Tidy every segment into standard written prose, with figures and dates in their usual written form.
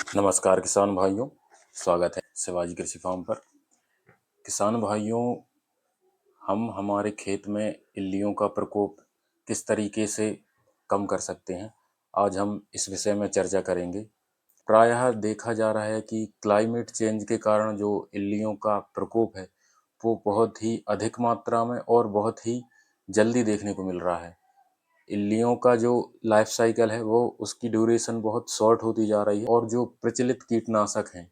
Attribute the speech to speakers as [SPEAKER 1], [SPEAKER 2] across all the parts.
[SPEAKER 1] नमस्कार किसान भाइयों, स्वागत है शिवाजी कृषि फार्म पर। किसान भाइयों, हम हमारे खेत में इल्लियों का प्रकोप किस तरीके से कम कर सकते हैं, आज हम इस विषय में चर्चा करेंगे। प्रायः देखा जा रहा है कि क्लाइमेट चेंज के कारण जो इल्लियों का प्रकोप है वो बहुत ही अधिक मात्रा में और बहुत ही जल्दी देखने को मिल रहा है। इल्लियों का जो लाइफ साइकिल है वो उसकी ड्यूरेशन बहुत शॉर्ट होती जा रही है और जो प्रचलित कीटनाशक हैं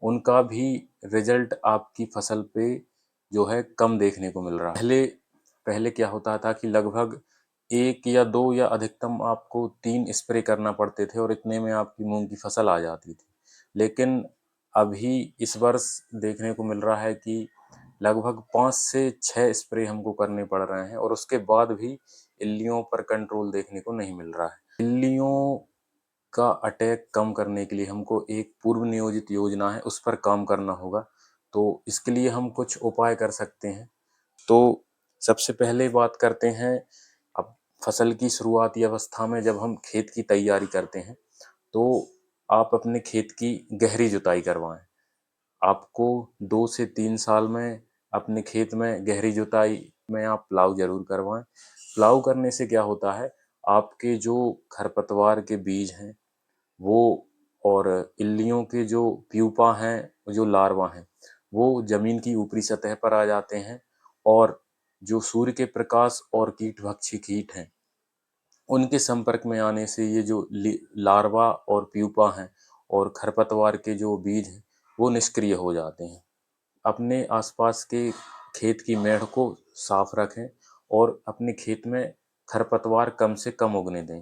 [SPEAKER 1] उनका भी रिजल्ट आपकी फसल पे जो है कम देखने को मिल रहा है। पहले पहले क्या होता था कि लगभग 1 या 2 या अधिकतम आपको 3 स्प्रे करना पड़ते थे और इतने में आपकी मूंग की फसल आ जाती थी। लेकिन अभी इस वर्ष देखने को मिल रहा है कि लगभग 5 से 6 स्प्रे हमको करने पड़ रहे हैं और उसके बाद भी इल्लियों पर कंट्रोल देखने को नहीं मिल रहा है। इल्लियों का अटैक कम करने के लिए हमको एक पूर्व नियोजित योजना है, उस पर काम करना होगा। तो इसके लिए हम कुछ उपाय कर सकते हैं। तो सबसे पहले बात करते हैं, अब फसल की शुरुआती अवस्था में जब हम खेत की तैयारी करते हैं तो आप अपने खेत की गहरी जुताई करवाएं। आपको 2 से 3 साल में अपने खेत में गहरी जुताई में आप प्लाव जरूर करवाएं। प्लाव करने से क्या होता है, आपके जो खरपतवार के बीज हैं वो और इल्लियों के जो प्यूपा हैं, जो लार्वा हैं, वो जमीन की ऊपरी सतह पर आ जाते हैं और जो सूर्य के प्रकाश और कीटभक्षी कीट हैं उनके संपर्क में आने से ये जो लार्वा और प्यूपा हैं और खरपतवार के जो बीज हैं वो निष्क्रिय हो जाते हैं। अपने आसपास के खेत की मेड़ को साफ रखें और अपने खेत में खरपतवार कम से कम उगने दें।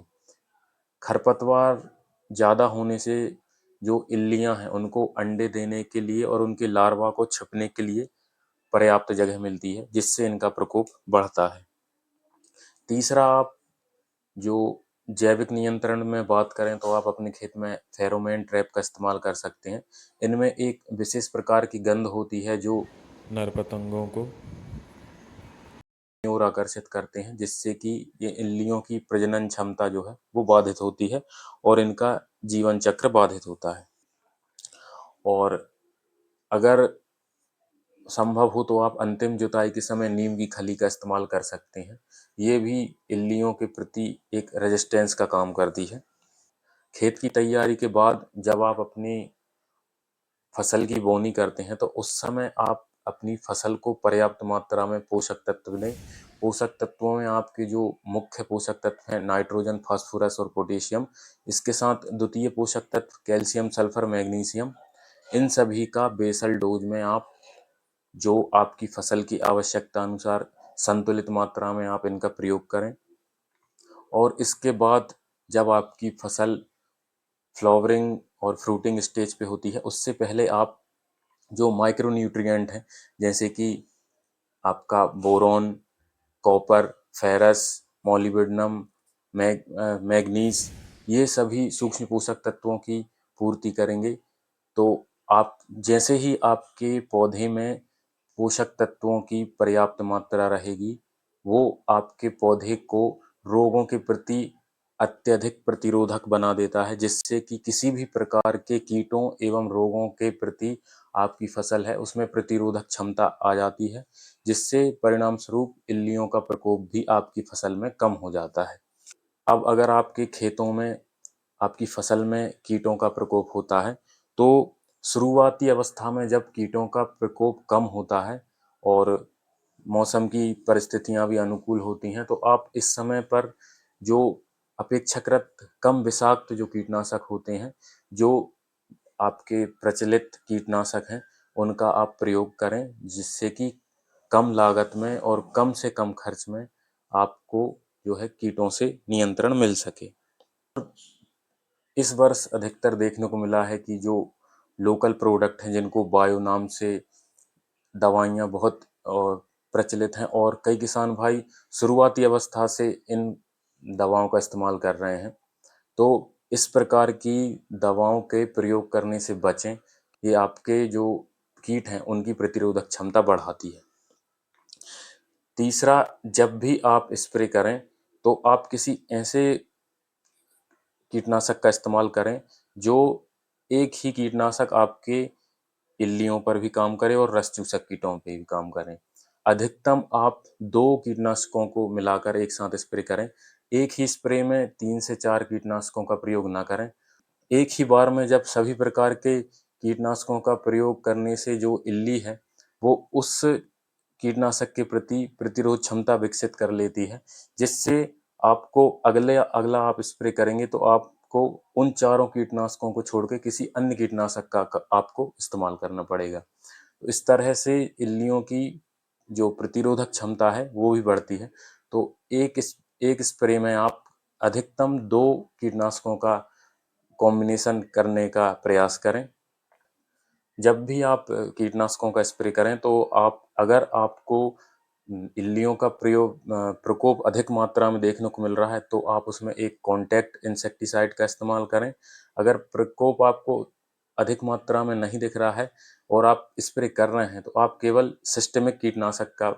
[SPEAKER 1] खरपतवार ज़्यादा होने से जो इल्लियां हैं उनको अंडे देने के लिए और उनके लार्वा को छिपने के लिए पर्याप्त जगह मिलती है, जिससे इनका प्रकोप बढ़ता है। तीसरा, आप जो जैविक नियंत्रण में बात करें तो आप अपने खेत में फेरोमोन ट्रैप का इस्तेमाल कर सकते हैं। इनमें एक विशेष प्रकार की गंध होती है जो नर पतंगों को और आकर्षित करते हैं, जिससे कि ये इल्लियों की प्रजनन क्षमता जो है वो बाधित होती है और इनका जीवन चक्र बाधित होता है। और अगर संभव हो तो आप अंतिम जुताई के समय नीम की खली का इस्तेमाल कर सकते हैं। ये भी इल्लियों के प्रति एक रेजिस्टेंस का काम करती है। खेत की तैयारी के बाद जब आप अपनी फसल की बोनी करते हैं तो उस समय आप अपनी फसल को पर्याप्त मात्रा में पोषक तत्व दें। पोषक तत्वों में आपके जो मुख्य पोषक तत्व हैं नाइट्रोजन, फास्फोरस और पोटेशियम, इसके साथ द्वितीय पोषक तत्व कैल्शियम, सल्फर, मैग्नीशियम, इन सभी का बेसल डोज में आप जो आपकी फसल की आवश्यकता अनुसार संतुलित मात्रा में आप इनका प्रयोग करें। और इसके बाद जब आपकी फसल फ्लावरिंग और फ्रूटिंग स्टेज पे होती है उससे पहले आप जो माइक्रो न्यूट्रिएंट हैं, जैसे कि आपका boron, copper, ferrous, molybdenum, manganese, ये सभी सूक्ष्म पोषक तत्वों की पूर्ति करेंगे। तो आप जैसे ही आपके पौधे में पोषक तत्वों की पर्याप्त मात्रा रहेगी, वो आपके पौधे को रोगों के प्रति अत्यधिक प्रतिरोधक बना देता है, जिससे कि किसी भी प्रकार के कीटों एवं रोगों के प्रति आपकी फसल है उसमें प्रतिरोधक क्षमता आ जाती है, जिससे परिणाम स्वरूप इल्लियों का प्रकोप भी आपकी फसल में कम हो जाता है। अब अगर आपके खेतों में आपकी फसल में कीटों का प्रकोप होता है तो शुरुआती अवस्था में जब कीटों का प्रकोप कम होता है और मौसम की परिस्थितियां भी अनुकूल होती हैं तो आप इस समय पर जो अपेक्षाकृत कम विषाक्त जो कीटनाशक होते हैं, जो आपके प्रचलित कीटनाशक हैं, उनका आप प्रयोग करें, जिससे कि कम लागत में और कम से कम खर्च में आपको जो है कीटों से नियंत्रण मिल सके। इस वर्ष अधिकतर देखने को मिला है कि जो लोकल प्रोडक्ट हैं जिनको बायो नाम से दवाइयाँ बहुत प्रचलित हैं और कई किसान भाई शुरुआती अवस्था से इन दवाओं का इस्तेमाल कर रहे हैं। तो इस प्रकार की दवाओं के प्रयोग करने से बचें। ये आपके जो कीट हैं उनकी प्रतिरोधक क्षमता बढ़ाती है। तीसरा, जब भी आप स्प्रे करें तो आप किसी ऐसे कीटनाशक का इस्तेमाल करें जो एक ही कीटनाशक आपके इल्लियों पर भी काम करे और रस चूसक कीटों पे भी काम करें। अधिकतम आप 2 कीटनाशकों को मिलाकर एक साथ स्प्रे करें। एक ही स्प्रे में 3 से 4 कीटनाशकों का प्रयोग ना करें। एक ही बार में जब सभी प्रकार के कीटनाशकों का प्रयोग करने से जो इल्ली है, वो उस कीटनाशक के प्रति प्रतिरोध क्षमता विकसित कर लेती है, जिससे आपको अगला आप स्प्रे करेंगे तो आपको उन चारों कीटनाशकों को छोड़ के किसी अन्य कीटनाशक का आपको इस्तेमाल करना पड़ेगा। तो इस तरह से इल्लियों की जो प्रतिरोधक क्षमता है वो भी बढ़ती है। तो एक स्प्रे में आप अधिकतम 2 कीटनाशकों का कॉम्बिनेशन करने का प्रयास करें। जब भी आप कीटनाशकों का स्प्रे करें तो आप अगर आपको इल्लियों का प्रकोप अधिक मात्रा में देखने को मिल रहा है तो आप उसमें एक कॉन्टैक्ट इंसेक्टिसाइड का इस्तेमाल करें। अगर प्रकोप आपको अधिक मात्रा में नहीं दिख रहा है और आप स्प्रे कर रहे हैं तो आप केवल सिस्टेमिक कीटनाशक का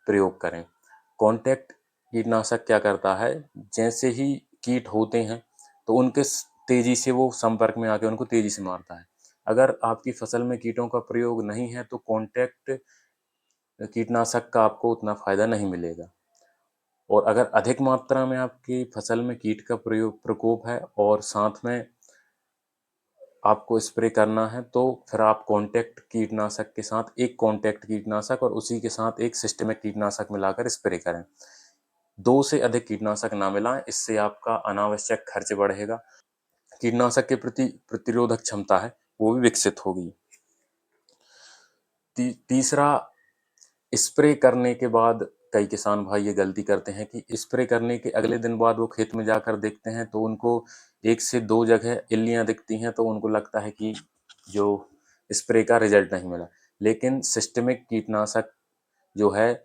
[SPEAKER 1] प्रयोग करें। कॉन्टैक्ट कीटनाशक क्या करता है, जैसे ही कीट होते हैं तो उनके तेजी से वो संपर्क में आके उनको तेजी से मारता है। अगर आपकी फसल में कीटों का प्रयोग नहीं है तो कॉन्टैक्ट कीटनाशक का आपको उतना फायदा नहीं मिलेगा। और अगर अधिक मात्रा में आपकी फसल में कीट का प्रकोप है और साथ में आपको स्प्रे करना है तो फिर आप कॉन्टैक्ट कीटनाशक के साथ एक कॉन्टैक्ट कीटनाशक और उसी के साथ एक सिस्टेमिक कीटनाशक मिलाकर स्प्रे करें। 2 से अधिक कीटनाशक ना मिलाएं, इससे आपका अनावश्यक खर्च बढ़ेगा। कीटनाशक के प्रति प्रतिरोधक क्षमता है वो भी विकसित होगी। तीसरा, स्प्रे करने के बाद कई किसान भाई ये गलती करते हैं कि स्प्रे करने के अगले दिन बाद वो खेत में जाकर देखते हैं तो उनको 1 से 2 जगह इल्लियां दिखती हैं तो उनको लगता है कि जो स्प्रे का रिजल्ट नहीं मिला। लेकिन सिस्टेमिक कीटनाशक जो है,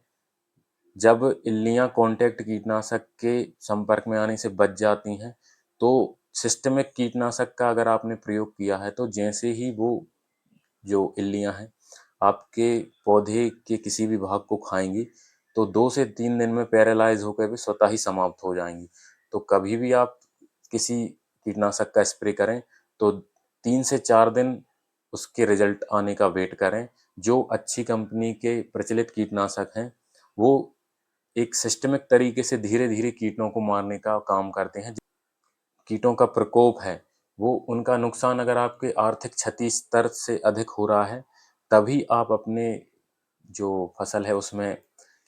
[SPEAKER 1] जब इल्लियां कॉन्टैक्ट कीटनाशक के संपर्क में आने से बच जाती हैं तो सिस्टेमिक कीटनाशक का अगर आपने प्रयोग किया है तो जैसे ही वो जो इल्लियां हैं आपके पौधे के किसी भी भाग को खाएंगी तो 2 से 3 दिन में पैरालाइज होकर भी स्वतः ही समाप्त हो जाएंगी। तो कभी भी आप किसी कीटनाशक का स्प्रे करें तो 3 से 4 दिन उसके रिजल्ट आने का वेट करें। जो अच्छी कंपनी के प्रचलित कीटनाशक हैं वो एक सिस्टमिक तरीके से धीरे धीरे कीटों को मारने का काम करते हैं। कीटों का प्रकोप है वो उनका नुकसान अगर आपके आर्थिक क्षति स्तर से अधिक हो रहा है तभी आप अपने जो फसल है उसमें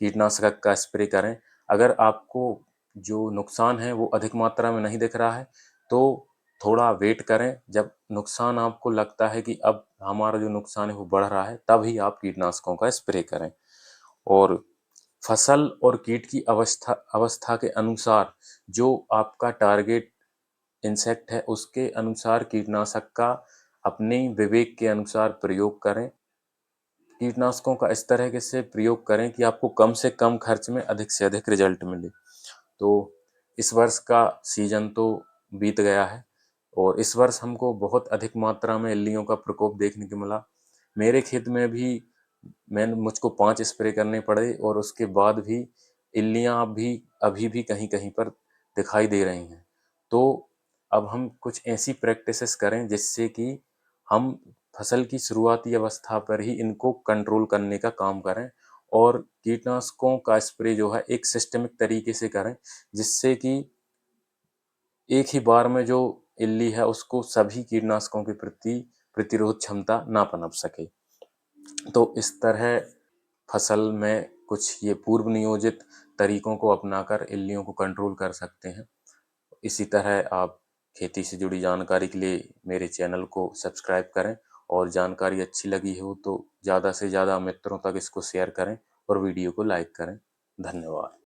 [SPEAKER 1] कीटनाशक का स्प्रे करें। अगर आपको जो नुकसान है वो अधिक मात्रा में नहीं दिख रहा है तो थोड़ा वेट करें। जब नुकसान आपको लगता है कि अब हमारा जो नुकसान है वो बढ़ रहा है तभी आप कीटनाशकों का स्प्रे करें। और फसल और कीट की अवस्था अवस्था के अनुसार जो आपका टारगेट इंसेक्ट है उसके अनुसार कीटनाशक का अपने विवेक के अनुसार प्रयोग करें। कीटनाशकों का इस तरह से प्रयोग करें कि आपको कम से कम खर्च में अधिक से अधिक रिजल्ट मिले। तो इस वर्ष का सीजन तो बीत गया है और इस वर्ष हमको बहुत अधिक मात्रा में इल्लियों का प्रकोप देखने को मिला। मेरे खेत में भी मुझको 5 स्प्रे करने पड़े और उसके बाद भी इल्लियां भी अभी भी कहीं कहीं पर दिखाई दे रही हैं। तो अब हम कुछ ऐसी प्रैक्टिसेस करें जिससे कि हम फसल की शुरुआती अवस्था पर ही इनको कंट्रोल करने का काम करें और कीटनाशकों का स्प्रे जो है एक सिस्टमिक तरीके से करें जिससे कि एक ही बार में जो इल्ली है उसको सभी कीटनाशकों के प्रति प्रतिरोध क्षमता ना पनप सके। तो इस तरह फसल में कुछ ये पूर्व नियोजित तरीकों को अपनाकर इल्लियों को कंट्रोल कर सकते हैं। इसी तरह आप खेती से जुड़ी जानकारी के लिए मेरे चैनल को सब्सक्राइब करें और जानकारी अच्छी लगी हो तो ज़्यादा से ज़्यादा मित्रों तक इसको शेयर करें और वीडियो को लाइक करें। धन्यवाद।